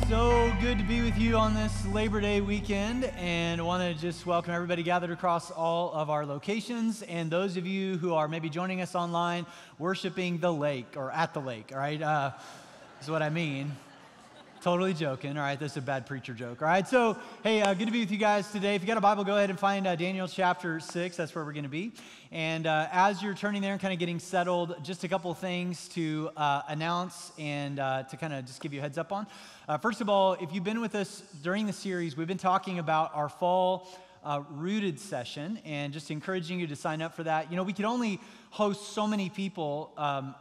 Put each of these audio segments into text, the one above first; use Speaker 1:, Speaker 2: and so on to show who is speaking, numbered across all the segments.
Speaker 1: So good to be with you on this Labor Day weekend, and I want to just welcome everybody gathered across all of our locations, and those of you who are maybe joining us online, worshiping the lake, or at the lake, all right, is what I mean. Totally joking, all right, this is a bad preacher joke, all right? So, hey, good to be with you guys today. If you got a Bible, go ahead and find Daniel chapter 6, that's where we're going to be. And as you're turning there and kind of getting settled, just a couple of things to announce and to kind of just give you a heads up on. First of all, if you've been with us during the series, we've been talking about our fall Rooted session, and just encouraging you to sign up for that. You know, we could only host so many people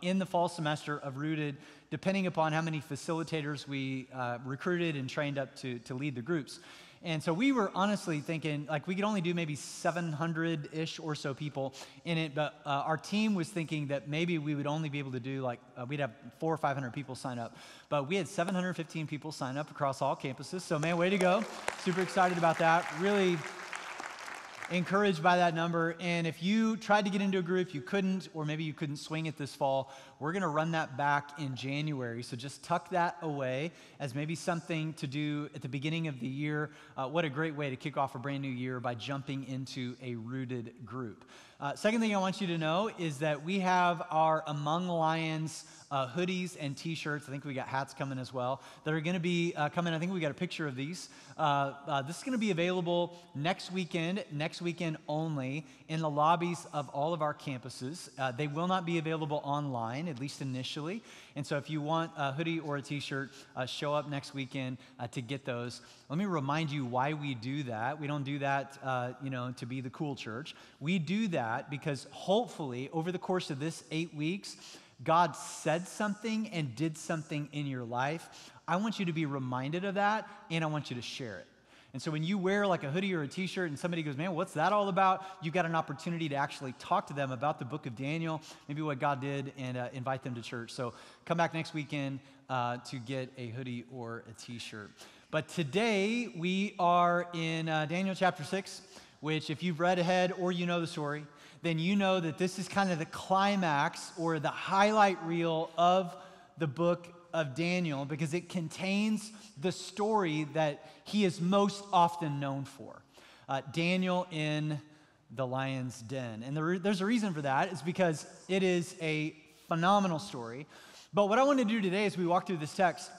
Speaker 1: in the fall semester of Rooted, depending upon how many facilitators we recruited and trained up to lead the groups. And so we were honestly thinking, like, we could only do maybe 700-ish or so people in it, but our team was thinking that maybe we would only be able to do, like, we'd have 400 or 500 people sign up. But we had 715 people sign up across all campuses, so man, way to go. Super excited about that. Really encouraged by that number. And if you tried to get into a group, you couldn't, or maybe you couldn't swing it this fall, we're going to run that back in January. So just tuck that away as maybe something to do at the beginning of the year. What a great way to kick off a brand new year by jumping into a Rooted group. Second thing I want you to know is that we have our Among Lions hoodies and T-shirts. I think we got hats coming as well that are going to be coming. I think we got a picture of these. This is going to be available next weekend only, in the lobbies of all of our campuses. They will not be available online, at least initially. And so if you want a hoodie or a T-shirt, show up next weekend to get those. Let me remind you why we do that. We don't do that, to be the cool church. We do that because hopefully over the course of this 8 weeks, God said something and did something in your life. I want you to be reminded of that, and I want you to share it. And so when you wear like a hoodie or a T-shirt and somebody goes, man, what's that all about? You've got an opportunity to actually talk to them about the book of Daniel, maybe what God did, and invite them to church. So come back next weekend to get a hoodie or a T-shirt. But today we are in Daniel chapter 6, which if you've read ahead or you know the story, then you know that this is kind of the climax or the highlight reel of the book of Daniel, because it contains the story that he is most often known for. Daniel in the lion's den. And there's a reason for that. It's because it is a phenomenal story. But what I want to do today as we walk through this text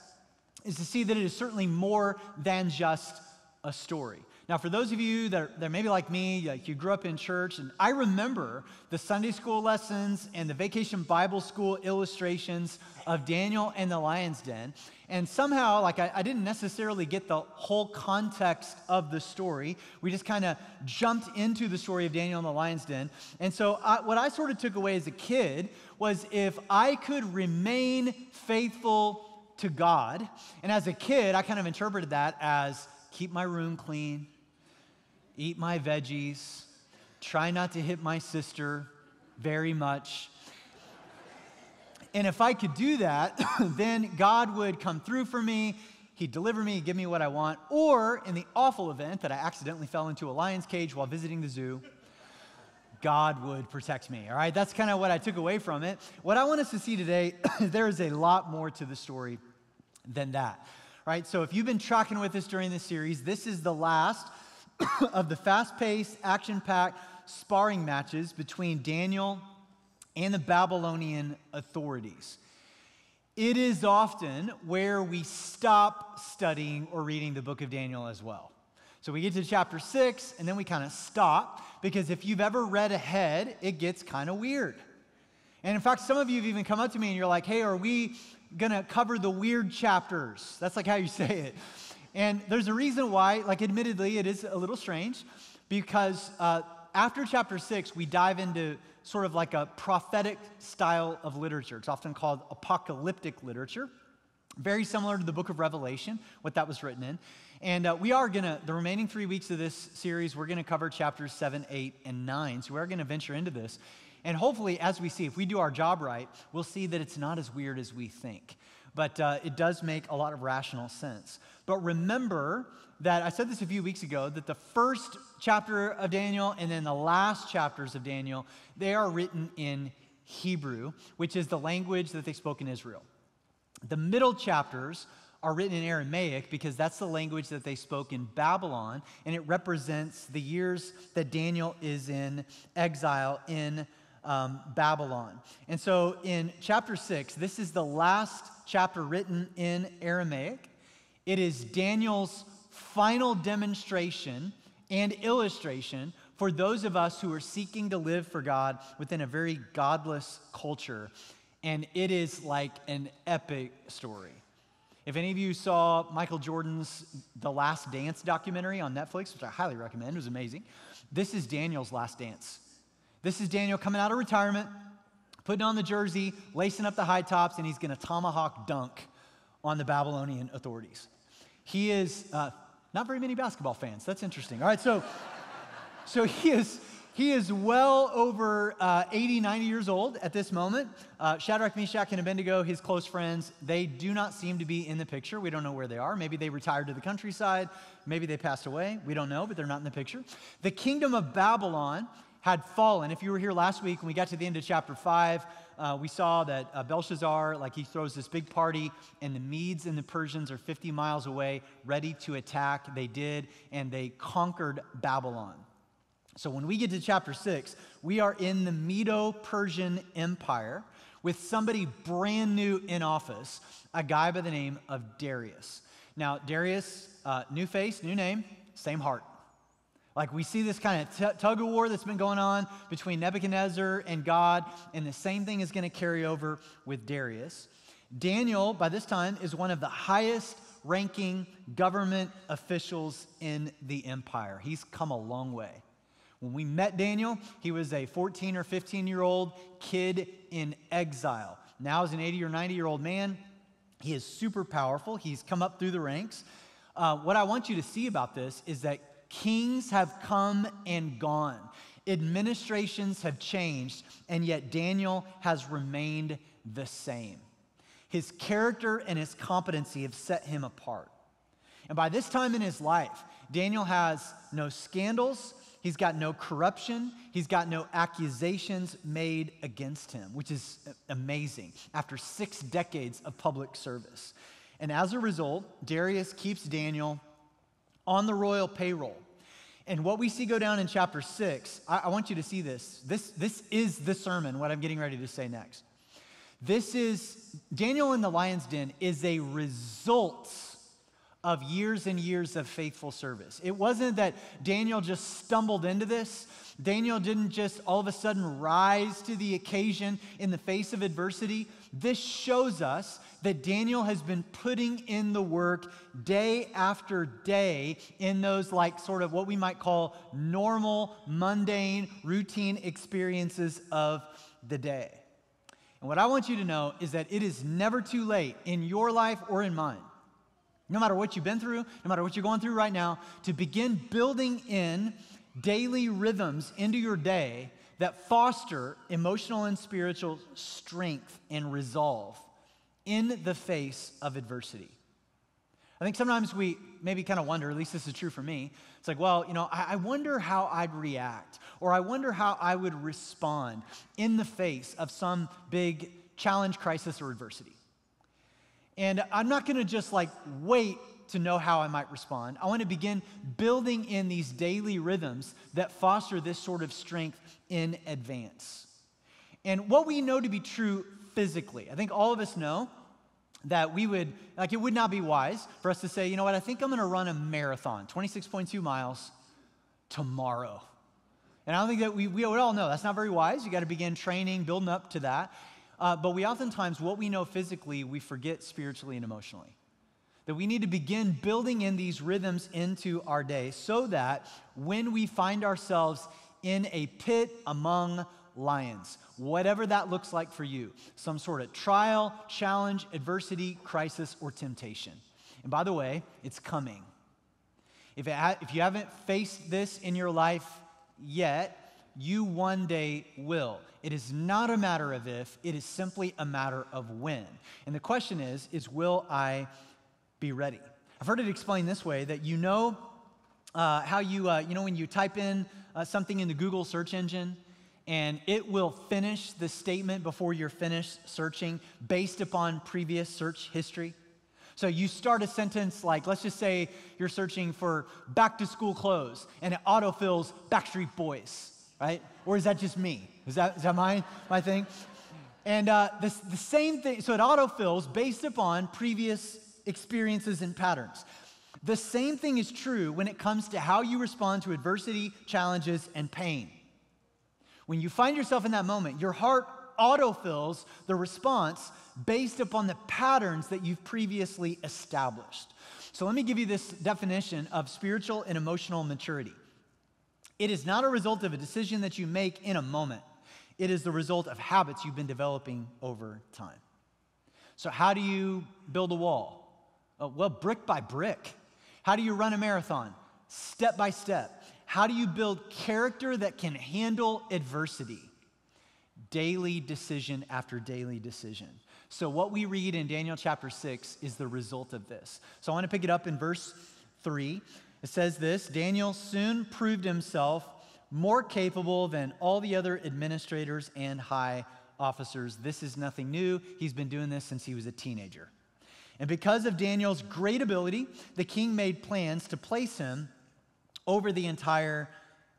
Speaker 1: is to see that it is certainly more than just a story. Now, for those of you that are maybe like me, like you grew up in church, and I remember the Sunday school lessons and the vacation Bible school illustrations of Daniel and the lion's den, and somehow, like, I didn't necessarily get the whole context of the story. We just kind of jumped into the story of Daniel and the lion's den, and so what I sort of took away as a kid was if I could remain faithful to God, and as a kid, I kind of interpreted that as keep my room clean, eat my veggies, try not to hit my sister very much. And if I could do that, then God would come through for me, he'd deliver me, give me what I want. Or in the awful event that I accidentally fell into a lion's cage while visiting the zoo, God would protect me, all right? That's kind of what I took away from it. What I want us to see today, there is a lot more to the story than that, right? So if you've been tracking with us during this series, this is the last of the fast-paced, action-packed sparring matches between Daniel and the Babylonian authorities. It is often where we stop studying or reading the book of Daniel as well. So we get to chapter 6, and then we kind of stop, because if you've ever read ahead, it gets kind of weird. And in fact, some of you have even come up to me and you're like, hey, are we going to cover the weird chapters? That's like how you say it. And there's a reason why, like, admittedly, it is a little strange, because after chapter 6, we dive into sort of like a prophetic style of literature. It's often called apocalyptic literature, very similar to the book of Revelation, what that was written in. And we are going to, the remaining 3 weeks of this series, we're going to cover chapters 7, 8, and 9. So we're going to venture into this. And hopefully, as we see, if we do our job right, we'll see that it's not as weird as we think. But it does make a lot of rational sense. But remember that I said this a few weeks ago, that the first chapter of Daniel and then the last chapters of Daniel, they are written in Hebrew, which is the language that they spoke in Israel. The middle chapters are written in Aramaic because that's the language that they spoke in Babylon, and it represents the years that Daniel is in exile in Babylon. And so in chapter 6, this is the last chapter written in Aramaic. It is Daniel's final demonstration and illustration for those of us who are seeking to live for God within a very godless culture. And it is like an epic story. If any of you saw Michael Jordan's The Last Dance documentary on Netflix, which I highly recommend, it was amazing, this is Daniel's last dance. This is Daniel coming out of retirement, putting on the jersey, lacing up the high tops, and he's going to tomahawk dunk on the Babylonian authorities. He is, not very many basketball fans. That's interesting. All right, so he is well over 80, 90 years old at this moment. Shadrach, Meshach, and Abednego, his close friends, they do not seem to be in the picture. We don't know where they are. Maybe they retired to the countryside. Maybe they passed away. We don't know, but they're not in the picture. The kingdom of Babylon had fallen. If you were here last week when we got to the end of chapter 5, we saw that Belshazzar, like he throws this big party, and the Medes and the Persians are 50 miles away, ready to attack. They did, and they conquered Babylon. So when we get to chapter 6, we are in the Medo-Persian Empire with somebody brand new in office, a guy by the name of Darius. Now, Darius, new face, new name, same heart. Like we see this kind of tug of war that's been going on between Nebuchadnezzar and God, and the same thing is going to carry over with Darius. Daniel, by this time, is one of the highest ranking government officials in the empire. He's come a long way. When we met Daniel, he was a 14 or 15-year-old kid in exile. Now as an 80 or 90-year-old man, he is super powerful. He's come up through the ranks. What I want you to see about this is that kings have come and gone. Administrations have changed, and yet Daniel has remained the same. His character and his competency have set him apart. And by this time in his life, Daniel has no scandals, he's got no corruption, he's got no accusations made against him, which is amazing after 6 decades of public service. And as a result, Darius keeps Daniel on the royal payroll. And what we see go down in chapter 6, I want you to see this. This is the sermon, what I'm getting ready to say next. This is, Daniel in the lion's den is a result of years and years of faithful service. It wasn't that Daniel just stumbled into this. Daniel didn't just all of a sudden rise to the occasion in the face of adversity. This shows us that Daniel has been putting in the work day after day in those like sort of what we might call normal, mundane, routine experiences of the day. And what I want you to know is that it is never too late in your life or in mine, no matter what you've been through, no matter what you're going through right now, to begin building in daily rhythms into your day that foster emotional and spiritual strength and resolve in the face of adversity. I think sometimes we maybe kind of wonder, at least this is true for me, it's like, well, you know, I wonder how I'd react, or I wonder how I would respond in the face of some big challenge, crisis, or adversity. And I'm not going to just like wait to know how I might respond. I want to begin building in these daily rhythms that foster this sort of strength in advance. And what we know to be true physically, I think all of us know that we would, like it would not be wise for us to say, you know what, I think I'm going to run a marathon, 26.2 miles tomorrow. And I don't think that we would all know that's not very wise. You got to begin training, building up to that. But we oftentimes, what we know physically, we forget spiritually and emotionally. That we need to begin building in these rhythms into our day so that when we find ourselves in a pit among lions, whatever that looks like for you, some sort of trial, challenge, adversity, crisis, or temptation. And by the way, it's coming. If you haven't faced this in your life yet, you one day will. It is not a matter of if, it is simply a matter of when. And the question is will I be ready? I've heard it explained this way, that you know how you know when you type in something in the Google search engine, and it will finish the statement before you're finished searching based upon previous search history. So you start a sentence like, let's just say you're searching for back to school clothes and it autofills Backstreet Boys, right? Or is that just me? Is that my thing? And the same thing, so it autofills based upon previous experiences and patterns. The same thing is true when it comes to how you respond to adversity, challenges, and pain. When you find yourself in that moment, your heart autofills the response based upon the patterns that you've previously established. So let me give you this definition of spiritual and emotional maturity. It is not a result of a decision that you make in a moment. It is the result of habits you've been developing over time. So how do you build a wall? Well, brick by brick. How do you run a marathon? Step by step. How do you build character that can handle adversity? Daily decision after daily decision. So what we read in Daniel chapter 6 is the result of this. So I want to pick it up in verse 3. It says this: Daniel soon proved himself more capable than all the other administrators and high officers. This is nothing new. He's been doing this since he was a teenager. And because of Daniel's great ability, the king made plans to place him over the entire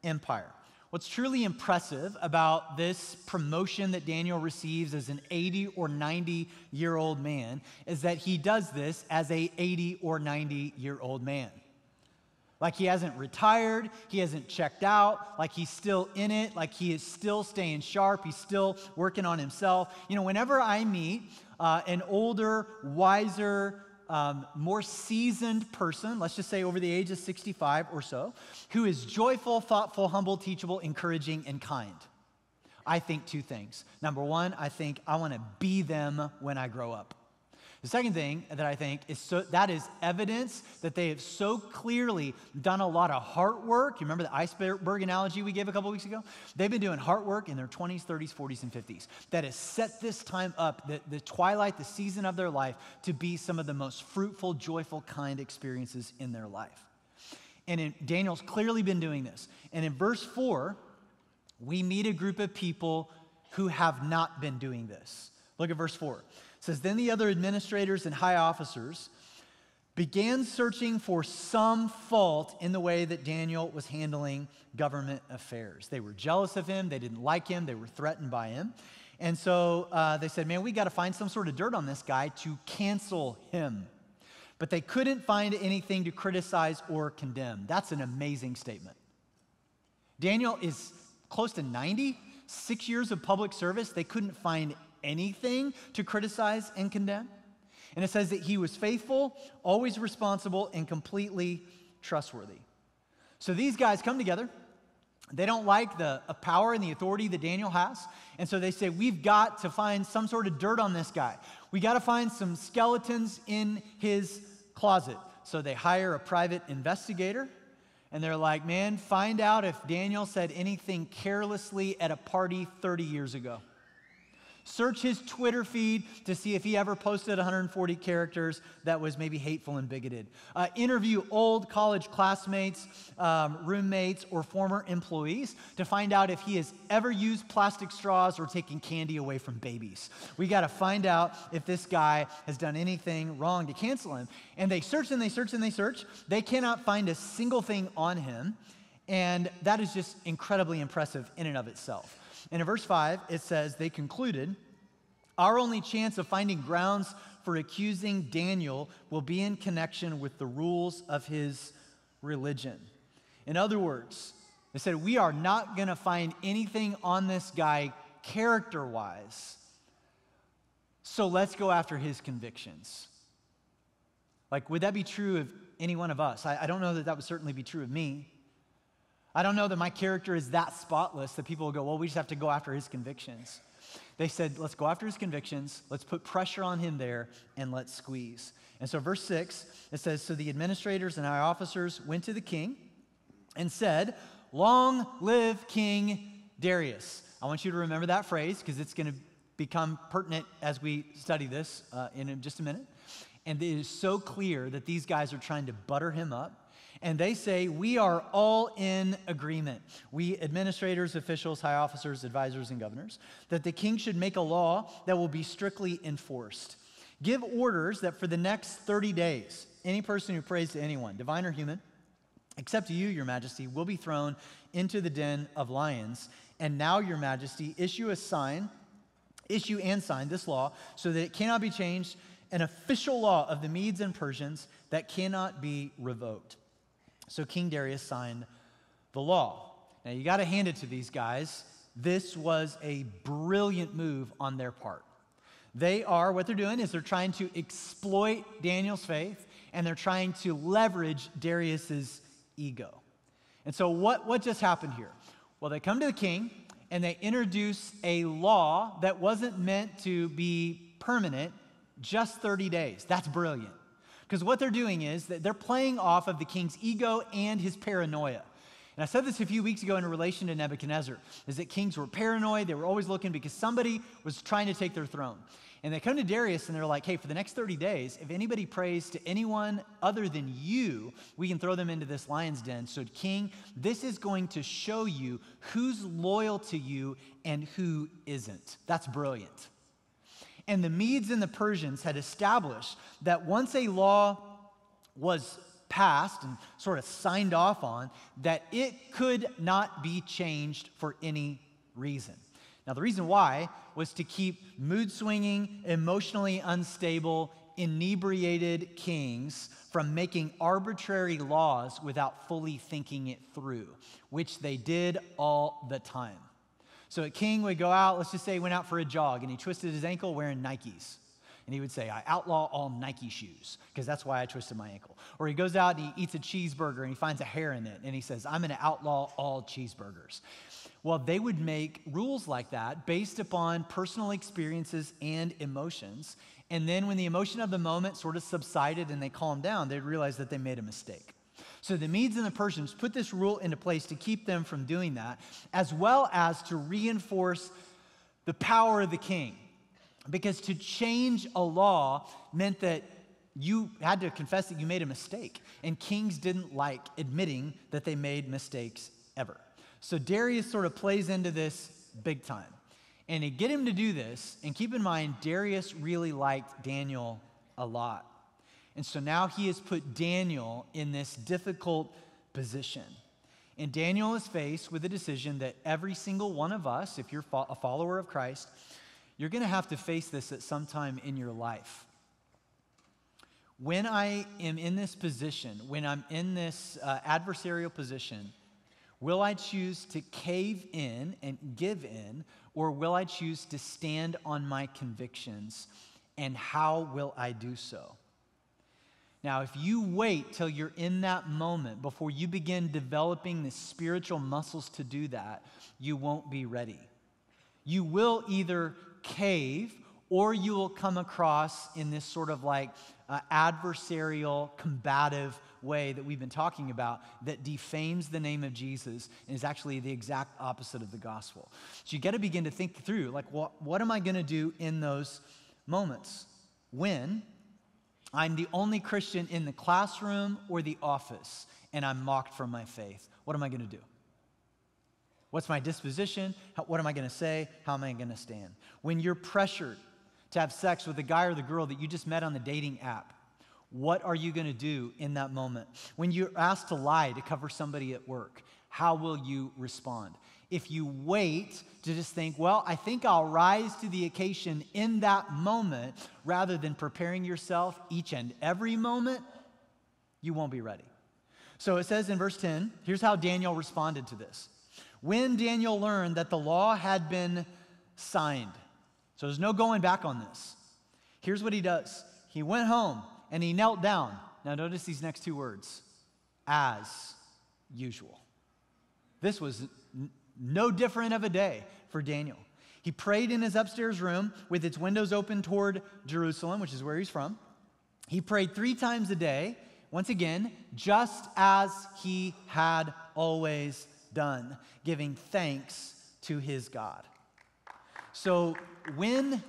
Speaker 1: empire. What's truly impressive about this promotion that Daniel receives as an 80 or 90-year-old man is that he does this as a 80 or 90-year-old man. Like he hasn't retired, he hasn't checked out, like he's still in it, like he is still staying sharp, he's still working on himself. You know, whenever I meet an older, wiser, more seasoned person, let's just say over the age of 65 or so, who is joyful, thoughtful, humble, teachable, encouraging, and kind, I think two things. Number one, I think I want to be them when I grow up. The second thing that I think is that is evidence that they have so clearly done a lot of heart work. You remember the iceberg analogy we gave a couple weeks ago? They've been doing heart work in their 20s, 30s, 40s, and 50s. That has set this time up, the twilight, the season of their life, to be some of the most fruitful, joyful, kind experiences in their life. And Daniel's clearly been doing this. And in verse 4, we meet a group of people who have not been doing this. Look at verse 4. It says, then the other administrators and high officers began searching for some fault in the way that Daniel was handling government affairs. They were jealous of him. They didn't like him. They were threatened by him. And so they said, man, we got to find some sort of dirt on this guy to cancel him. But they couldn't find anything to criticize or condemn. That's an amazing statement. Daniel is close to 90, 6 years of public service. They couldn't find anything to criticize and condemn. And it says that he was faithful, always responsible, and completely trustworthy. So these guys come together. They don't like the power and the authority that Daniel has. And so they say, we've got to find some sort of dirt on this guy. We got to find some skeletons in his closet. So they hire a private investigator. And they're like, man, find out if Daniel said anything carelessly at a party 30 years ago. Search his Twitter feed to see if he ever posted 140 characters that was maybe hateful and bigoted. Interview old college classmates, roommates, or former employees to find out if he has ever used plastic straws or taken candy away from babies. We got to find out if this guy has done anything wrong to cancel him. And they search and they search and they search. They cannot find a single thing on him. And that is just incredibly impressive in and of itself. And in verse 5, it says, they concluded, our only chance of finding grounds for accusing Daniel will be in connection with the rules of his religion. In other words, they said, we are not going to find anything on this guy character-wise, so let's go after his convictions. Like, would that be true of any one of us? I don't know that that would certainly be true of me. I don't know that my character is that spotless that people will go, well, we just have to go after his convictions. They said, let's go after his convictions, let's put pressure on him there, and let's squeeze. And so verse 6, it says, so the administrators and high officers went to the king and said, long live King Darius. I want you to remember that phrase because it's going to become pertinent as we study this in just a minute. And it is so clear that these guys are trying to butter him up. And they say, we are all in agreement, we administrators, officials, high officers, advisors, and governors, that the king should make a law that will be strictly enforced. Give orders that for the next 30 days, any person who prays to anyone, divine or human, except to you, your majesty, will be thrown into the den of lions. And now, your majesty, issue and sign this law so that it cannot be changed, an official law of the Medes and Persians that cannot be revoked. So King Darius signed the law. Now, you got to hand it to these guys. This was a brilliant move on their part. What they're doing is they're trying to exploit Daniel's faith, and they're trying to leverage Darius's ego. And so what just happened here? Well, they come to the king, and they introduce a law that wasn't meant to be permanent, just 30 days. That's brilliant. Because what they're doing is that they're playing off of the king's ego and his paranoia. And I said this a few weeks ago in relation to Nebuchadnezzar, is that kings were paranoid. They were always looking because somebody was trying to take their throne. And they come to Darius and they're like, hey, for the next 30 days, if anybody prays to anyone other than you, we can throw them into this lion's den. So king, this is going to show you who's loyal to you and who isn't. That's brilliant. And the Medes and the Persians had established that once a law was passed and sort of signed off on, that it could not be changed for any reason. Now, the reason why was to keep mood-swinging, emotionally unstable, inebriated kings from making arbitrary laws without fully thinking it through, which they did all the time. So a king would go out, let's just say he went out for a jog, and he twisted his ankle wearing Nikes. And he would say, I outlaw all Nike shoes, because that's why I twisted my ankle. Or he goes out and he eats a cheeseburger and he finds a hair in it, and he says, I'm going to outlaw all cheeseburgers. Well, they would make rules like that based upon personal experiences and emotions. And then when the emotion of the moment sort of subsided and they calmed down, they'd realize that they made a mistake. So the Medes and the Persians put this rule into place to keep them from doing that, as well as to reinforce the power of the king. Because to change a law meant that you had to confess that you made a mistake. And kings didn't like admitting that they made mistakes ever. So Darius sort of plays into this big time. And to get him to do this, and keep in mind, Darius really liked Daniel a lot. And so now he has put Daniel in this difficult position. And Daniel is faced with a decision that every single one of us, if you're a follower of Christ, you're going to have to face this at some time in your life. When I am in this position, when I'm in this adversarial position, will I choose to cave in and give in, or will I choose to stand on my convictions, and how will I do so? Now, if you wait till you're in that moment before you begin developing the spiritual muscles to do that, you won't be ready. You will either cave, or you will come across in this sort of like adversarial, combative way that we've been talking about that defames the name of Jesus and is actually the exact opposite of the gospel. So you got to begin to think through, like, what am I going to do in those moments when I'm the only Christian in the classroom or the office and I'm mocked for my faith? What am I going to do? What's my disposition? What am I going to say? How am I going to stand? When you're pressured to have sex with the guy or the girl that you just met on the dating app, what are you going to do in that moment? When you're asked to lie to cover somebody at work, how will you respond? If you wait to just think, well, I think I'll rise to the occasion in that moment, rather than preparing yourself each and every moment, you won't be ready. So it says in verse 10, here's how Daniel responded to this. When Daniel learned that the law had been signed, so there's no going back on this, here's what he does. He went home and he knelt down. Now notice these next two words, as usual. This was no different of a day for Daniel. He prayed in his upstairs room with its windows open toward Jerusalem, which is where he's from. He prayed 3 times a day, once again, just as he had always done, giving thanks to his God. So when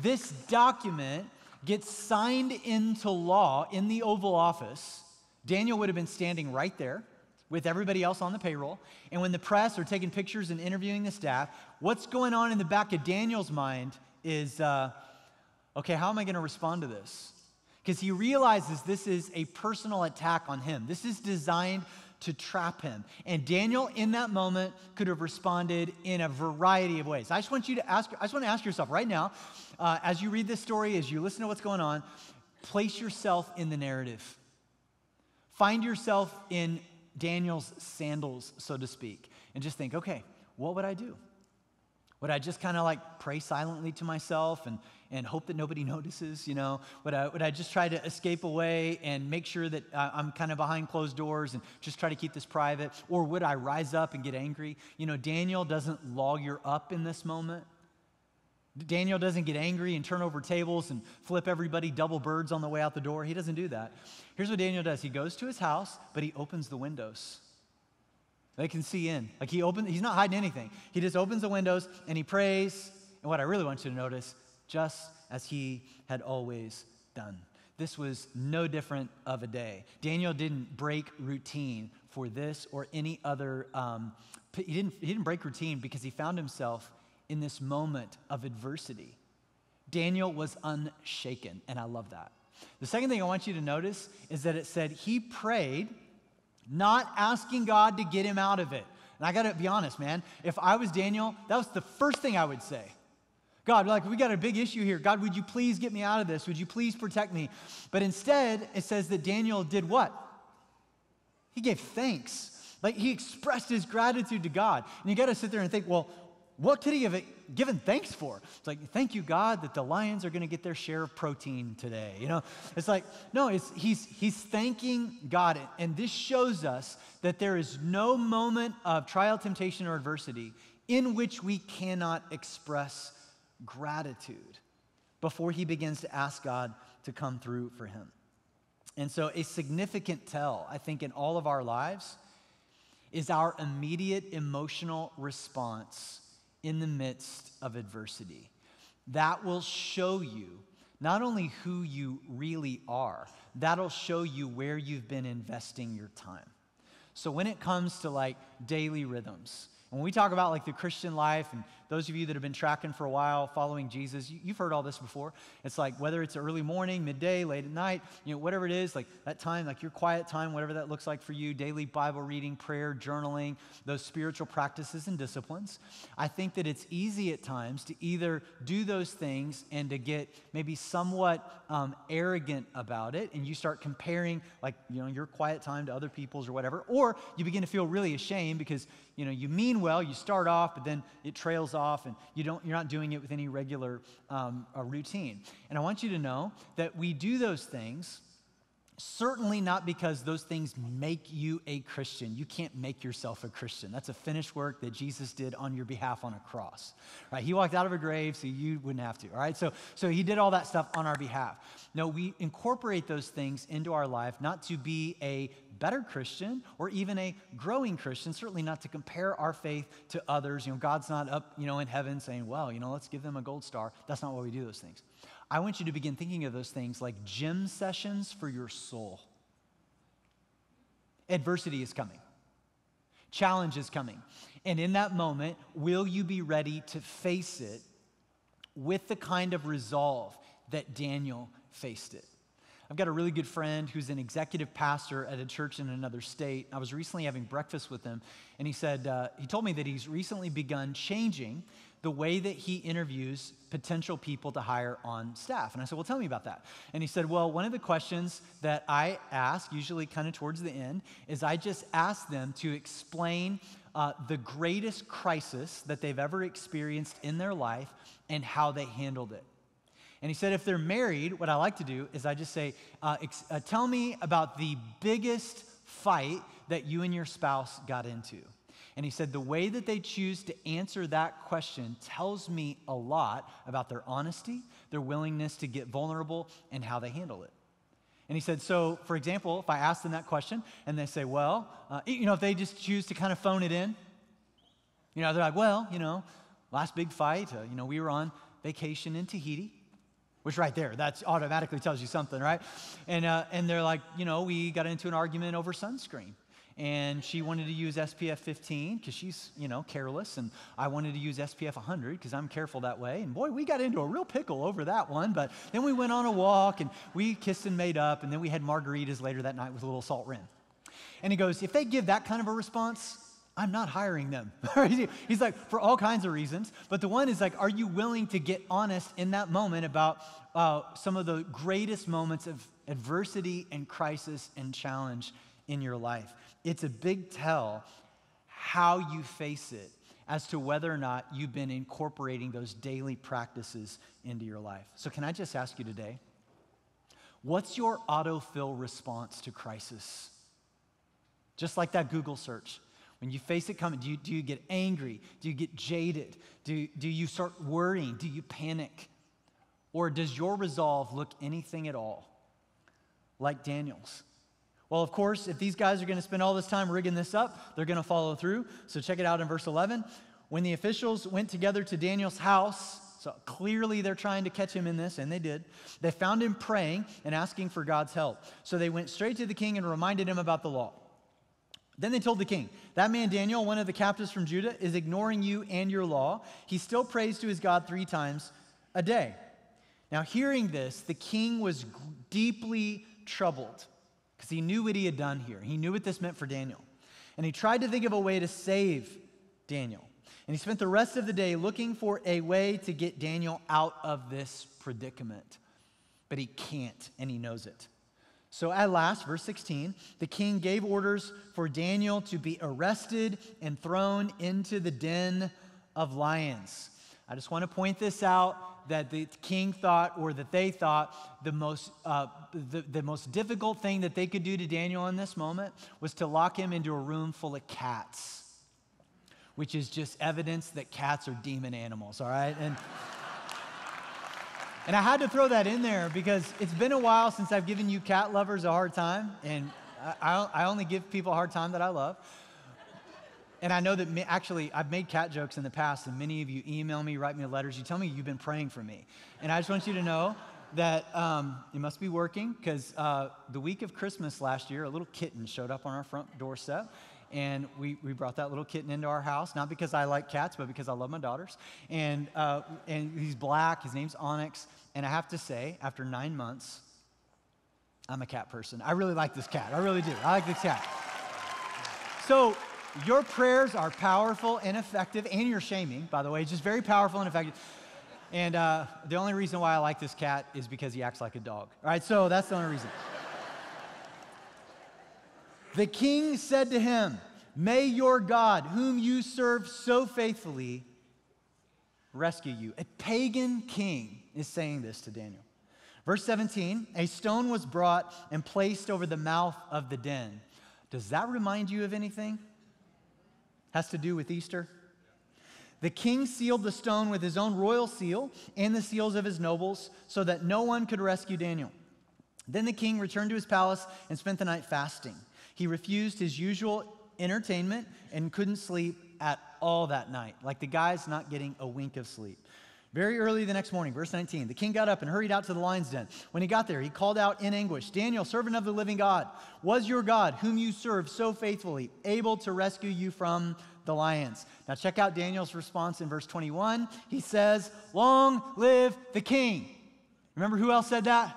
Speaker 1: this document gets signed into law in the Oval Office, Daniel would have been standing right there with everybody else on the payroll. And when the press are taking pictures and interviewing the staff, what's going on in the back of Daniel's mind is, okay, how am I going to respond to this? Because he realizes this is a personal attack on him. This is designed to trap him. And Daniel, in that moment, could have responded in a variety of ways. I just want to ask yourself right now, as you read this story, as you listen to what's going on, place yourself in the narrative. Find yourself in Daniel's sandals, so to speak, and just think, okay, what would I do? Would I just kind of like pray silently to myself and hope that nobody notices, you know? Would I just try to escape away and make sure that I'm kind of behind closed doors and just try to keep this private? Or would I rise up and get angry? You know, Daniel doesn't lawyer up in this moment. Daniel doesn't get angry and turn over tables and flip everybody double birds on the way out the door. He doesn't do that. Here's what Daniel does. He goes to his house, but he opens the windows. They can see in. Like he's not hiding anything. He just opens the windows and he prays. And what I really want you to notice, just as he had always done. This was no different of a day. Daniel didn't break routine for this or any other. He didn't break routine because he found himself in this moment of adversity. Daniel was unshaken, and I love that. The second thing I want you to notice is that it said he prayed, not asking God to get him out of it. And I got to be honest, man. If I was Daniel, that was the first thing I would say. God, like, we got a big issue here. God, would you please get me out of this? Would you please protect me? But instead, it says that Daniel did what? He gave thanks. Like, he expressed his gratitude to God. And you got to sit there and think, well, what could he have given thanks for? It's like, thank you, God, that the lions are going to get their share of protein today. You know, it's like, no, he's thanking God. And this shows us that there is no moment of trial, temptation, or adversity in which we cannot express gratitude before he begins to ask God to come through for him. And so a significant tell, I think, in all of our lives is our immediate emotional response in the midst of adversity. That will show you not only who you really are, that'll show you where you've been investing your time. So when it comes to like daily rhythms, when we talk about like the Christian life, and those of you that have been tracking for a while, following Jesus, you've heard all this before. It's like whether it's early morning, midday, late at night, you know, whatever it is, like that time, like your quiet time, whatever that looks like for you, daily Bible reading, prayer, journaling, those spiritual practices and disciplines. I think that it's easy at times to either do those things and to get maybe somewhat arrogant about it, and you start comparing like, you know, your quiet time to other people's or whatever, or you begin to feel really ashamed because, you know, you mean well, you start off, but then it trails off, and you're not doing it with any regular routine. And I want you to know that we do those things certainly not because those things make you a Christian. You can't make yourself a Christian. That's a finished work that Jesus did on your behalf on a cross. Right? He walked out of a grave so you wouldn't have to. All right? So he did all that stuff on our behalf. No, we incorporate those things into our life not to be a better Christian or even a growing Christian, certainly not to compare our faith to others. You know, God's not up, you know, in heaven saying, well, you know, let's give them a gold star. That's not why we do those things. I want you to begin thinking of those things like gym sessions for your soul. Adversity is coming. Challenge is coming. And in that moment, will you be ready to face it with the kind of resolve that Daniel faced it? I've got a really good friend who's an executive pastor at a church in another state. I was recently having breakfast with him, and he said, he told me that he's recently begun changing the way that he interviews potential people to hire on staff. And I said, well, tell me about that. And he said, well, one of the questions that I ask, usually kind of towards the end, is I just ask them to explain the greatest crisis that they've ever experienced in their life and how they handled it. And he said, if they're married, what I like to do is I just say, tell me about the biggest fight that you and your spouse got into. And he said, the way that they choose to answer that question tells me a lot about their honesty, their willingness to get vulnerable, and how they handle it. And he said, so, for example, if I ask them that question and they say, well, you know, if they just choose to kind of phone it in, you know, they're like, well, you know, last big fight, you know, we were on vacation in Tahiti, which right there, that automatically tells you something, right? And they're like, you know, we got into an argument over sunscreen. and she wanted to use SPF 15 because she's, careless, and I wanted to use SPF 100 because I'm careful that way. And boy, we got into a real pickle over that one, but then we went on a walk, and we kissed and made up, and then we had margaritas later that night with a little salt rim. And he goes, if they give that kind of a response, I'm not hiring them. He's like, for all kinds of reasons. But the one is like, are you willing to get honest in that moment about some of the greatest moments of adversity and crisis and challenge in your life? It's a big tell how you face it as to whether or not you've been incorporating those daily practices into your life. So can I just ask you today, what's your autofill response to crisis? Just like that Google search. When you face it coming, do you get angry? Do you get jaded? Do you start worrying? Do you panic? Or does your resolve look anything at all like Daniel's? Well, of course, if these guys are going to spend all this time rigging this up, they're going to follow through. So check it out in verse 11. When the officials went together to Daniel's house, so clearly they're trying to catch him in this, and they did. They found him praying and asking for God's help. So they went straight to the king and reminded him about the law. Then they told the king, that man Daniel, one of the captives from Judah, is ignoring you and your law. He still prays to his God 3 times a day. Now, hearing this, the king was deeply troubled because he knew what he had done here. He knew what this meant for Daniel. And he tried to think of a way to save Daniel. And he spent the rest of the day looking for a way to get Daniel out of this predicament. But he can't, and he knows it. So at last, verse 16, the king gave orders for Daniel to be arrested and thrown into the den of lions. I just want to point this out, that the king thought, or that they thought, the most difficult thing that they could do to Daniel in this moment was to lock him into a room full of cats, which is just evidence that cats are demon animals, all right? And I had to throw that in there because it's been a while since I've given you cat lovers a hard time, and I only give people a hard time that I love. And I know that actually I've made cat jokes in the past, and many of you email me, write me letters, you tell me you've been praying for me. And I just want you to know that it must be working, because the week of Christmas last year, a little kitten showed up on our front doorstep. And we brought that little kitten into our house, not because I like cats, but because I love my daughters. And he's black, his name's Onyx. And I have to say, after 9 months, I'm a cat person. I really like this cat, I really do. I like this cat. So your prayers are powerful and effective, and your shaming, by the way, just very powerful and effective. And the only reason why I like this cat is because he acts like a dog. All right, so that's the only reason. The king said to him, may your God, whom you serve so faithfully, rescue you. A pagan king is saying this to Daniel. Verse 17, a stone was brought and placed over the mouth of the den. Does that remind you of anything? Has to do with Easter? The king sealed the stone with his own royal seal and the seals of his nobles so that no one could rescue Daniel. Then the king returned to his palace and spent the night fasting. He refused his usual entertainment and couldn't sleep at all that night, like the guy's not getting a wink of sleep. Very early the next morning, verse 19, the king got up and hurried out to the lion's den. When he got there, he called out in anguish, Daniel, servant of the living God, was your God, whom you serve so faithfully, able to rescue you from the lions? Now check out Daniel's response in verse 21. He says, long live the king. Remember who else said that?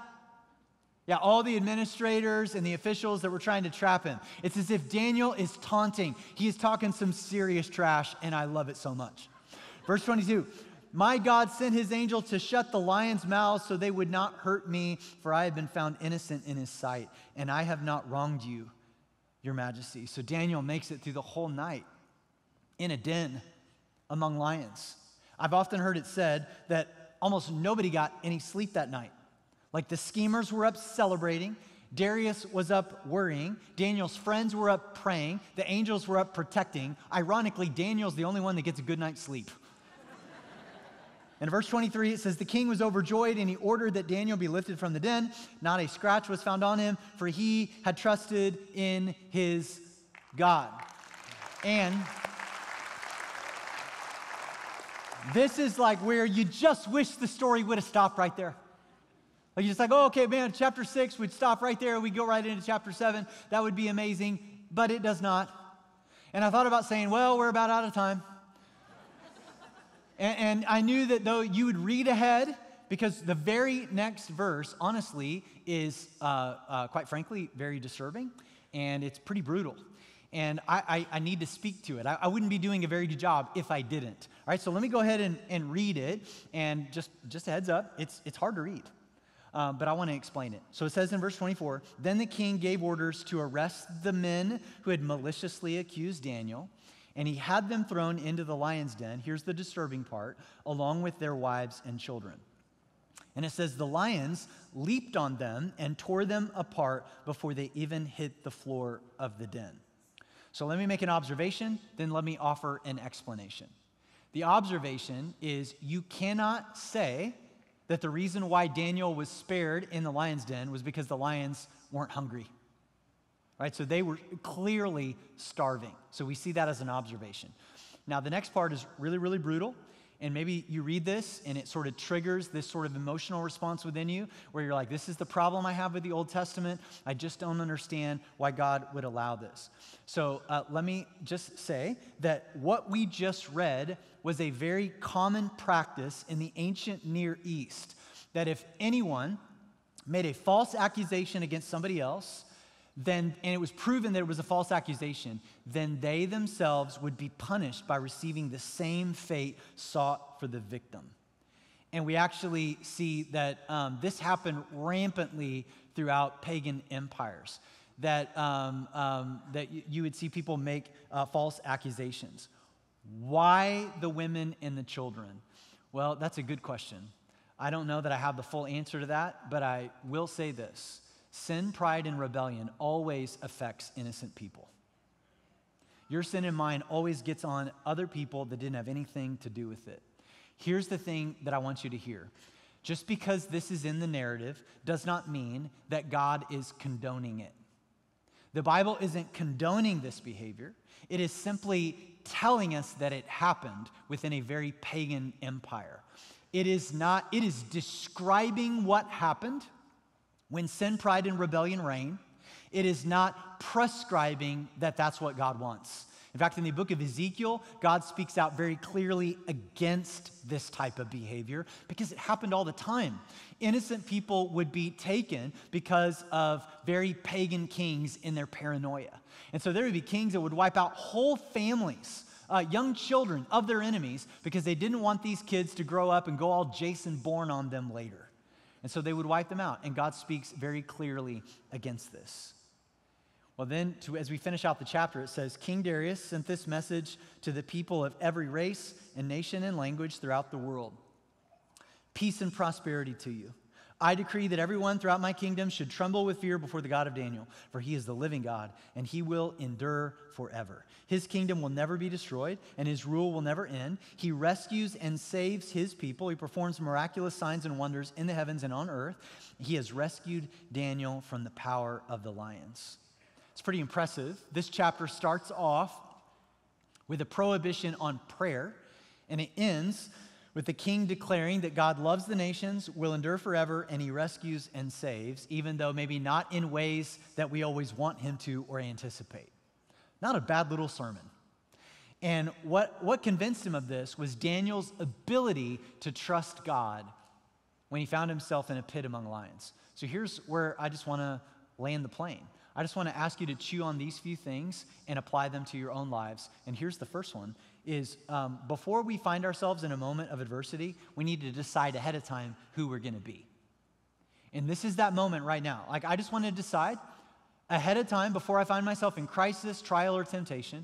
Speaker 1: Yeah, all the administrators and the officials that were trying to trap him. It's as if Daniel is taunting. He is talking some serious trash, and I love it so much. Verse 22, my God sent his angel to shut the lions' mouths so they would not hurt me, for I have been found innocent in his sight, and I have not wronged you, your majesty. So Daniel makes it through the whole night in a den among lions. I've often heard it said that almost nobody got any sleep that night. Like the schemers were up celebrating, Darius was up worrying, Daniel's friends were up praying, the angels were up protecting. Ironically, Daniel's the only one that gets a good night's sleep. In verse 23, it says, the king was overjoyed, and he ordered that Daniel be lifted from the den. Not a scratch was found on him, for he had trusted in his God. And this is like where you just wish the story would have stopped right there. Like you're just like, oh, okay, man, chapter 6, we'd stop right there. We'd go right into chapter 7. That would be amazing. but it does not. And I thought about saying, well, we're about out of time. And I knew that though you would read ahead, because the very next verse, honestly, is quite frankly very disturbing, and it's pretty brutal. And I need to speak to it. I wouldn't be doing a very good job if I didn't. All right, so let me go ahead and read it. And just a heads up, it's hard to read, but I want to explain it. So it says in verse 24, "Then the king gave orders to arrest the men who had maliciously accused Daniel, and he had them thrown into the lion's den." Here's the disturbing part, "along with their wives and children." And it says, "The lions leaped on them and tore them apart before they even hit the floor of the den." So let me make an observation, then let me offer an explanation. The observation is you cannot say that the reason why Daniel was spared in the lion's den was because the lions weren't hungry. Right? So they were clearly starving. So we see that as an observation. Now the next part is really, really brutal. And maybe you read this and it sort of triggers this sort of emotional response within you where you're like, this is the problem I have with the Old Testament. I just don't understand why God would allow this. So let me just say that what we just read was a very common practice in the ancient Near East, that if anyone made a false accusation against somebody else, and it was proven that it was a false accusation, then they themselves would be punished by receiving the same fate sought for the victim. And we actually see that this happened rampantly throughout pagan empires, that you would see people make false accusations. Why the women and the children? Well, that's a good question. I don't know that I have the full answer to that, but I will say this. Sin, pride, and rebellion always affects innocent people. Your sin and mine always gets on other people that didn't have anything to do with it. Here's the thing that I want you to hear. Just because this is in the narrative does not mean that God is condoning it. The Bible isn't condoning this behavior. It is simply telling us that it happened within a very pagan empire. It is describing what happened when sin, pride, and rebellion reign. It is not prescribing that that's what God wants. In fact, in the book of Ezekiel, God speaks out very clearly against this type of behavior because it happened all the time. Innocent people would be taken because of very pagan kings in their paranoia. And so there would be kings that would wipe out whole families, young children of their enemies, because they didn't want these kids to grow up and go all Jason Bourne on them later. And so they would wipe them out, and God speaks very clearly against this. Well, then, as we finish out the chapter, it says, "King Darius sent this message to the people of every race and nation and language throughout the world. Peace and prosperity to you. I decree that everyone throughout my kingdom should tremble with fear before the God of Daniel, for he is the living God, and he will endure forever. His kingdom will never be destroyed, and his rule will never end. He rescues and saves his people. He performs miraculous signs and wonders in the heavens and on earth. He has rescued Daniel from the power of the lions." It's pretty impressive. This chapter starts off with a prohibition on prayer, and it ends with the king declaring that God loves the nations, will endure forever, and he rescues and saves, even though maybe not in ways that we always want him to or anticipate. Not a bad little sermon. And what convinced him of this was Daniel's ability to trust God when he found himself in a pit among lions. So here's where I just want to land the plane. I just want to ask you to chew on these few things and apply them to your own lives. And here's the first one, is before we find ourselves in a moment of adversity, we need to decide ahead of time who we're going to be. And this is that moment right now. Like, I just want to decide ahead of time, before I find myself in crisis, trial, or temptation,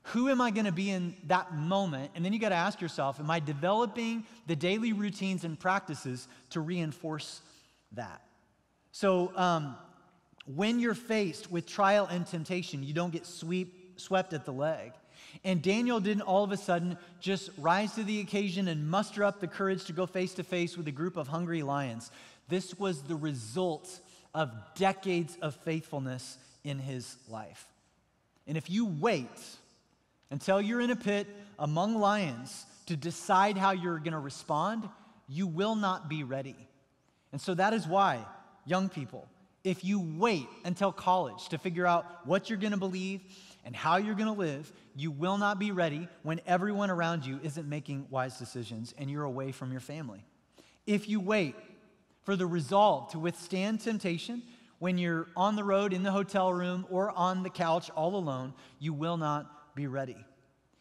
Speaker 1: who am I going to be in that moment? And then you got to ask yourself, am I developing the daily routines and practices to reinforce that? So, when you're faced with trial and temptation, you don't get swept at the leg. And Daniel didn't all of a sudden just rise to the occasion and muster up the courage to go face to face with a group of hungry lions. This was the result of decades of faithfulness in his life. And if you wait until you're in a pit among lions to decide how you're going to respond, you will not be ready. And so that is why, young people, If you wait until college to figure out what you're going to believe and how you're going to live, you will not be ready when everyone around you isn't making wise decisions and you're away from your family. If you wait for the resolve to withstand temptation when you're on the road, in the hotel room, or on the couch all alone, you will not be ready.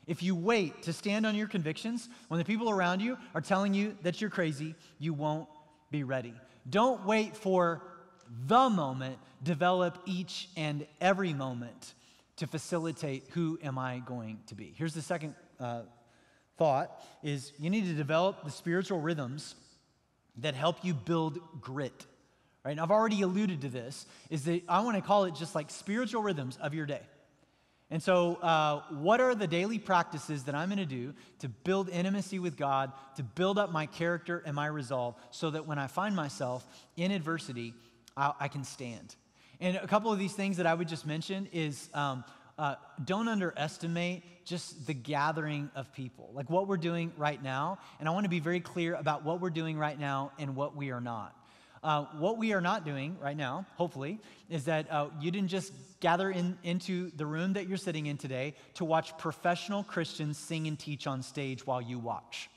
Speaker 1: If you wait to stand on your convictions when the people around you are telling you that you're crazy, you won't be ready. Don't wait for the moment. Develop each and every moment to facilitate who am I going to be. Here's the second thought is you need to develop the spiritual rhythms that help you build grit. Right? And I've already alluded to this, is that I want to call it just like spiritual rhythms of your day. And so what are the daily practices that I'm going to do to build intimacy with God, to build up my character and my resolve so that when I find myself in adversity, I can stand? And a couple of these things that I would just mention is don't underestimate just the gathering of people, like what we're doing right now. And I want to be very clear about what we're doing right now and what we are not. What we are not doing right now, hopefully, is that you didn't just gather into the room that you're sitting in today to watch professional Christians sing and teach on stage while you watch.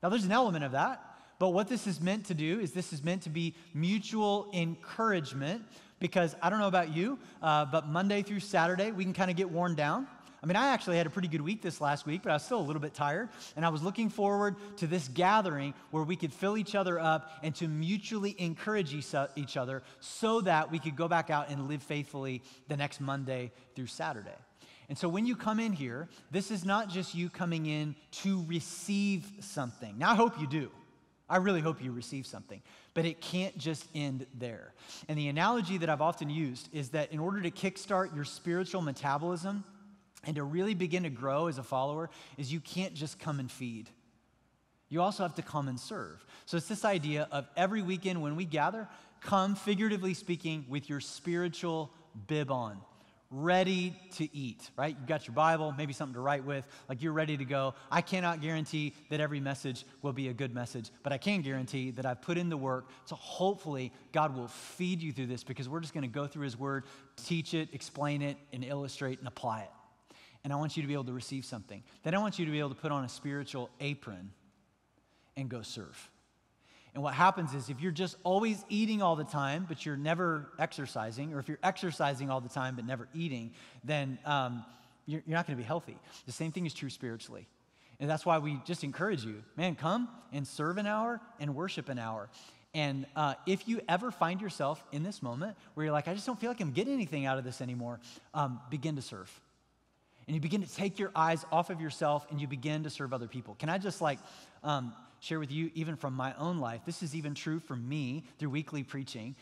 Speaker 1: Now, there's an element of that, but what this is meant to do is this is meant to be mutual encouragement, because I don't know about you, but Monday through Saturday, we can kind of get worn down. I mean, I actually had a pretty good week this last week, but I was still a little bit tired, and I was looking forward to this gathering where we could fill each other up and to mutually encourage each other so that we could go back out and live faithfully the next Monday through Saturday. And so when you come in here, this is not just you coming in to receive something. Now, I hope you do. I really hope you receive something, but it can't just end there. And the analogy that I've often used is that in order to kickstart your spiritual metabolism, and to really begin to grow as a follower is you can't just come and feed. You also have to come and serve. So it's this idea of every weekend when we gather, come, figuratively speaking, with your spiritual bib on, ready to eat, right? You've got your Bible, maybe something to write with, like you're ready to go. I cannot guarantee that every message will be a good message, but I can guarantee that I've put in the work, so hopefully God will feed you through this because we're just going to go through His Word, teach it, explain it, and illustrate and apply it. And I want you to be able to receive something. Then I want you to be able to put on a spiritual apron and go serve. And what happens is if you're just always eating all the time, but you're never exercising, or if you're exercising all the time but never eating, then you're not going to be healthy. The same thing is true spiritually. And that's why we just encourage you, man, come and serve an hour and worship an hour. And if you ever find yourself in this moment where you're like, I just don't feel like I'm getting anything out of this anymore, begin to serve. And you begin to take your eyes off of yourself and you begin to serve other people. Can I just share with you, even from my own life, this is even true for me through weekly preaching.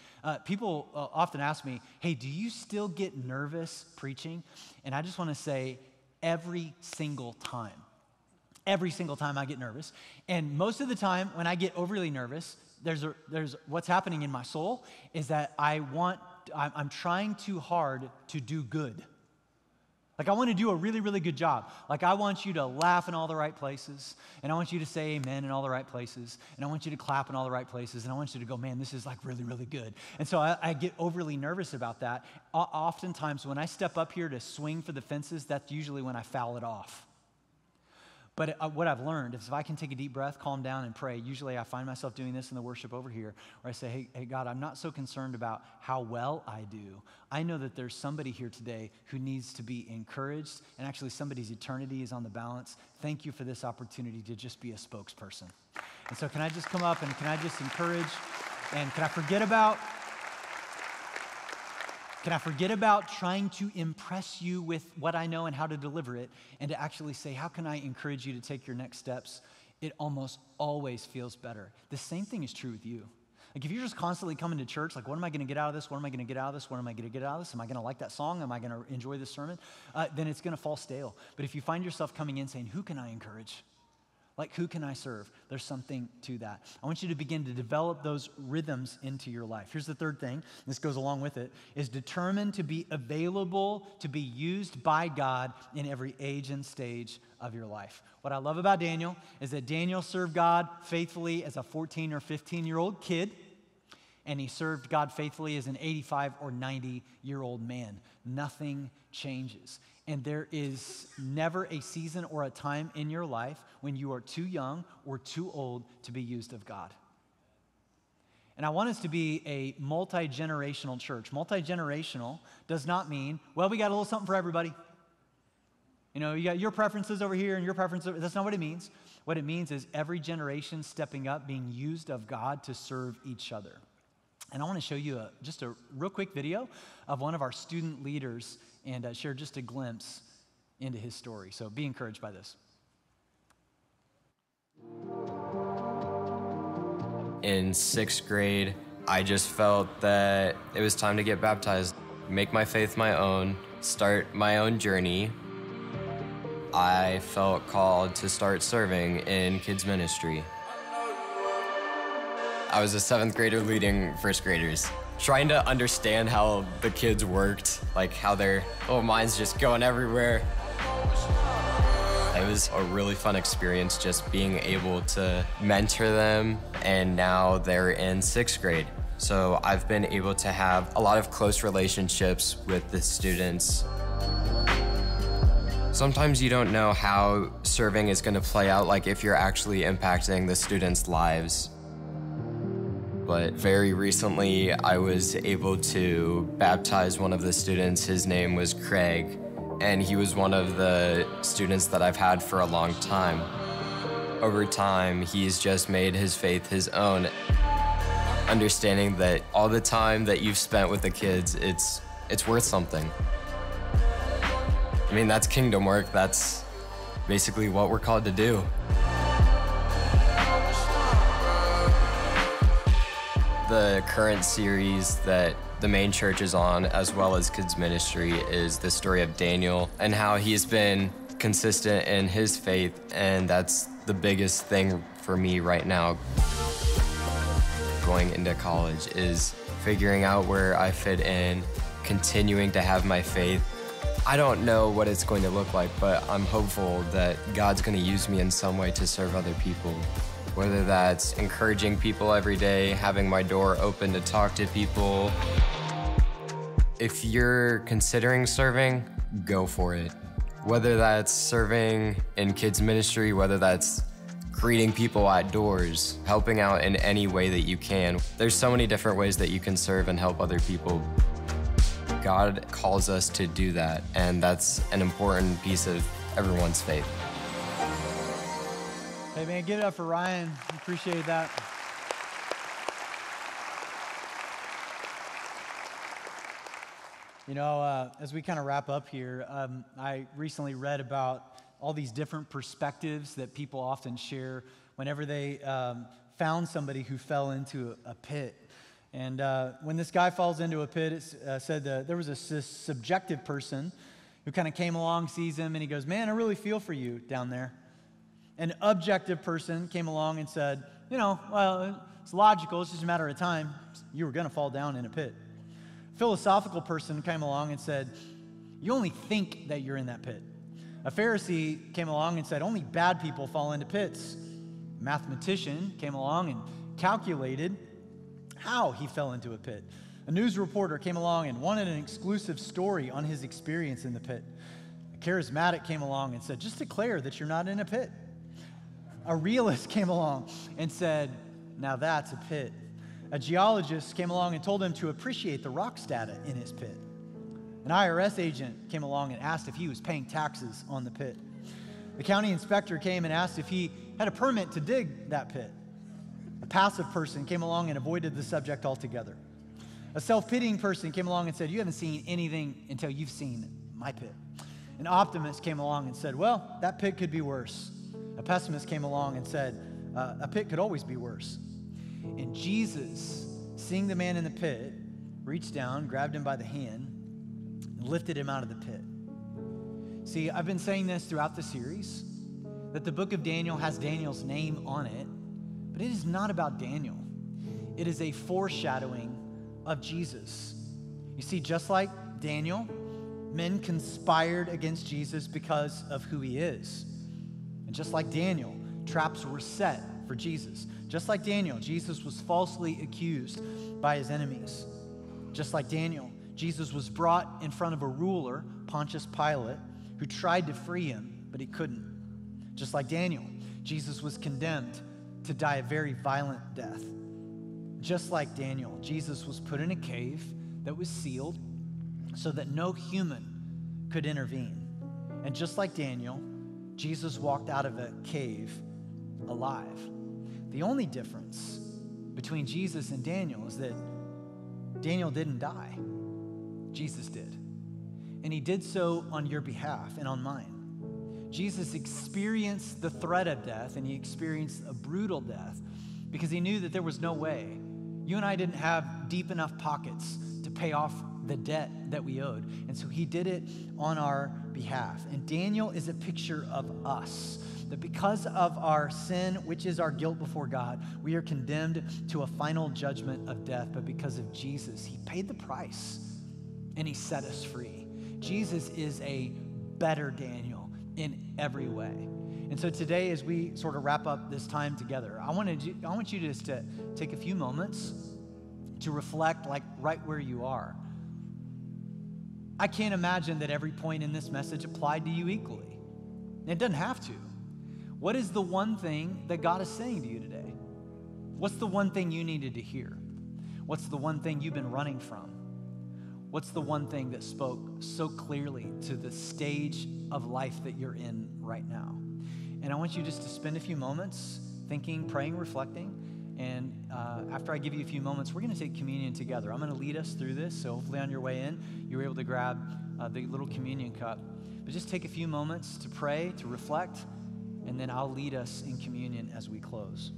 Speaker 1: People often ask me, hey, do you still get nervous preaching? And I just want to say every single time I get nervous. And most of the time when I get overly nervous, there's what's happening in my soul is that I'm trying too hard to do good. Like I want to do a really, really good job. Like I want you to laugh in all the right places, and I want you to say amen in all the right places, and I want you to clap in all the right places, and I want you to go, man, this is like really, really good. And so I get overly nervous about that. Oftentimes when I step up here to swing for the fences, that's usually when I foul it off. But what I've learned is if I can take a deep breath, calm down, and pray, usually I find myself doing this in the worship over here, where I say, hey, God, I'm not so concerned about how well I do. I know that there's somebody here today who needs to be encouraged, and actually somebody's eternity is on the balance. Thank you for this opportunity to just be a spokesperson. And so can I just come up and can I just encourage, and can I forget about trying to impress you with what I know and how to deliver it, and to actually say, how can I encourage you to take your next steps? It almost always feels better. The same thing is true with you. Like if you're just constantly coming to church, like what am I going to get out of this? What am I going to get out of this? What am I going to get out of this? Am I going to like that song? Am I going to enjoy this sermon? Then it's going to fall stale. But if you find yourself coming in saying, who can I encourage? Like, who can I serve? There's something to that. I want you to begin to develop those rhythms into your life. Here's the third thing, this goes along with it, is determined to be available to be used by God in every age and stage of your life. What I love about Daniel is that Daniel served God faithfully as a 14 or 15-year-old kid, and he served God faithfully as an 85 or 90-year-old man. Nothing changes. And there is never a season or a time in your life when you are too young or too old to be used of God. And I want us to be a multi-generational church. Multi-generational does not mean, well, we got a little something for everybody. You know, you got your preferences over here and your preferences. That's not what it means. What it means is every generation stepping up, being used of God to serve each other. And I want to show you just a real quick video of one of our student leaders and share just a glimpse into his story. So be encouraged by this.
Speaker 2: In 6th grade, I just felt that it was time to get baptized, make my faith my own, start my own journey. I felt called to start serving in kids ministry. I was a 7th grader leading 1st graders, trying to understand how the kids worked, like how their little minds just going everywhere. It was a really fun experience just being able to mentor them, and now they're in 6th grade. So I've been able to have a lot of close relationships with the students. Sometimes you don't know how serving is going to play out, like if you're actually impacting the students' lives. But very recently, I was able to baptize one of the students. His name was Craig, and he was one of the students that I've had for a long time. Over time, he's just made his faith his own, understanding that all the time that you've spent with the kids, it's worth something. I mean, that's kingdom work. That's basically what we're called to do. The current series that the main church is on, as well as kids ministry, is the story of Daniel and how he's been consistent in his faith, and that's the biggest thing for me right now. Going into college is figuring out where I fit in, continuing to have my faith. I don't know what it's going to look like, but I'm hopeful that God's going to use me in some way to serve other people. Whether that's encouraging people every day, having my door open to talk to people. If you're considering serving, go for it. Whether that's serving in kids ministry, whether that's greeting people at doors, helping out in any way that you can. There's so many different ways that you can serve and help other people. God calls us to do that, and that's an important piece of everyone's faith.
Speaker 1: Hey man, give it up for Ryan. Appreciate that. You know, as we kind of wrap up here, I recently read about all these different perspectives that people often share whenever they found somebody who fell into a pit. And when this guy falls into a pit, it said there was a subjective person who kind of came along, sees him, and he goes, "Man, I really feel for you down there." An objective person came along and said, "You know, well, it's logical. It's just a matter of time. You were going to fall down in a pit." A philosophical person came along and said, "You only think that you're in that pit." A Pharisee came along and said, "Only bad people fall into pits." A mathematician came along and calculated how he fell into a pit. A news reporter came along and wanted an exclusive story on his experience in the pit. A charismatic came along and said, "Just declare that you're not in a pit." A realist came along and said, "Now that's a pit." A geologist came along and told him to appreciate the rocks data in his pit. An IRS agent came along and asked if he was paying taxes on the pit. The county inspector came and asked if he had a permit to dig that pit. A passive person came along and avoided the subject altogether. A self-pitying person came along and said, "You haven't seen anything until you've seen my pit." An optimist came along and said, "Well, that pit could be worse." A pessimist came along and said, "A pit could always be worse." And Jesus, seeing the man in the pit, reached down, grabbed him by the hand, and lifted him out of the pit. See, I've been saying this throughout the series, that the book of Daniel has Daniel's name on it, but it is not about Daniel. It is a foreshadowing of Jesus. You see, just like Daniel, men conspired against Jesus because of who he is. And just like Daniel, traps were set for Jesus. Just like Daniel, Jesus was falsely accused by his enemies. Just like Daniel, Jesus was brought in front of a ruler, Pontius Pilate, who tried to free him, but he couldn't. Just like Daniel, Jesus was condemned to die a very violent death. Just like Daniel, Jesus was put in a cave that was sealed so that no human could intervene. And just like Daniel, Jesus walked out of a cave alive. The only difference between Jesus and Daniel is that Daniel didn't die. Jesus did. And he did so on your behalf and on mine. Jesus experienced the threat of death, and he experienced a brutal death because he knew that there was no way. You and I didn't have deep enough pockets to pay off the debt that we owed. And so he did it on our behalf. And Daniel is a picture of us, that because of our sin, which is our guilt before God, we are condemned to a final judgment of death. But because of Jesus, he paid the price and he set us free. Jesus is a better Daniel in every way. And so today, as we sort of wrap up this time together, I want you just to take a few moments to reflect, like right where you are. I can't imagine that every point in this message applied to you equally. It doesn't have to. What is the one thing that God is saying to you today? What's the one thing you needed to hear? What's the one thing you've been running from? What's the one thing that spoke so clearly to the stage of life that you're in right now? And I want you just to spend a few moments thinking, praying, reflecting. And after I give you a few moments, we're going to take communion together. I'm going to lead us through this. So hopefully on your way in, you were able to grab the little communion cup. But just take a few moments to pray, to reflect, and then I'll lead us in communion as we close.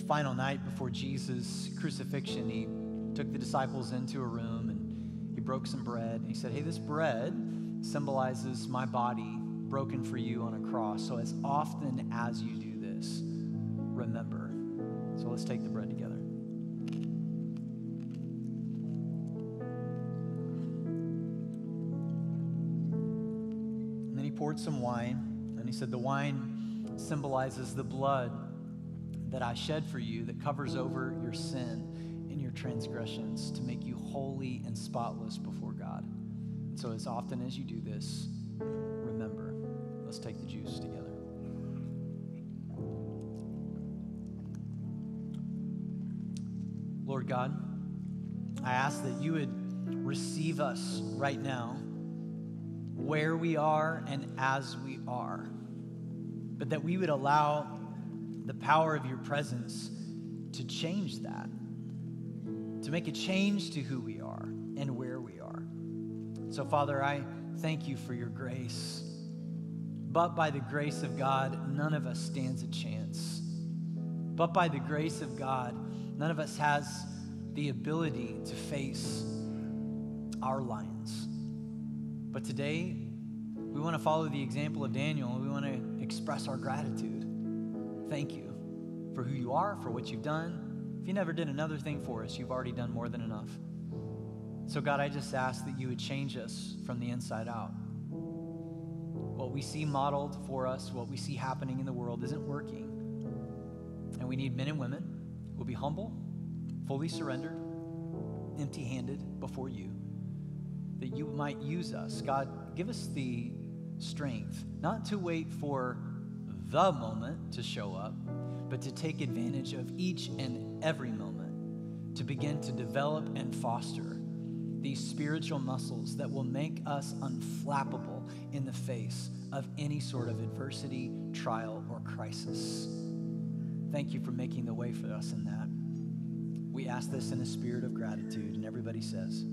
Speaker 1: Final night before Jesus' crucifixion, he took the disciples into a room and he broke some bread. And he said, hey, this bread symbolizes my body broken for you on a cross. So as often as you do this, remember. So let's take the bread together. And then he poured some wine, and he said, the wine symbolizes the blood that I shed for you, that covers over your sin and your transgressions to make you holy and spotless before God. And so as often as you do this, remember. Let's take the juice together. Lord God, I ask that you would receive us right now, where we are and as we are, but that we would allow the power of your presence to change that, to make a change to who we are and where we are. So, Father, I thank you for your grace. But by the grace of God, none of us stands a chance. But by the grace of God, none of us has the ability to face our lions. But today, we want to follow the example of Daniel. We want to express our gratitude. Thank you for who you are, for what you've done. If you never did another thing for us, you've already done more than enough. So God, I just ask that you would change us from the inside out. What we see modeled for us, what we see happening in the world isn't working. And we need men and women who will be humble, fully surrendered, empty-handed before you, that you might use us. God, give us the strength, not to wait for the moment to show up, but to take advantage of each and every moment to begin to develop and foster these spiritual muscles that will make us unflappable in the face of any sort of adversity, trial, or crisis. Thank you for making the way for us in that. We ask this in a spirit of gratitude, and everybody says,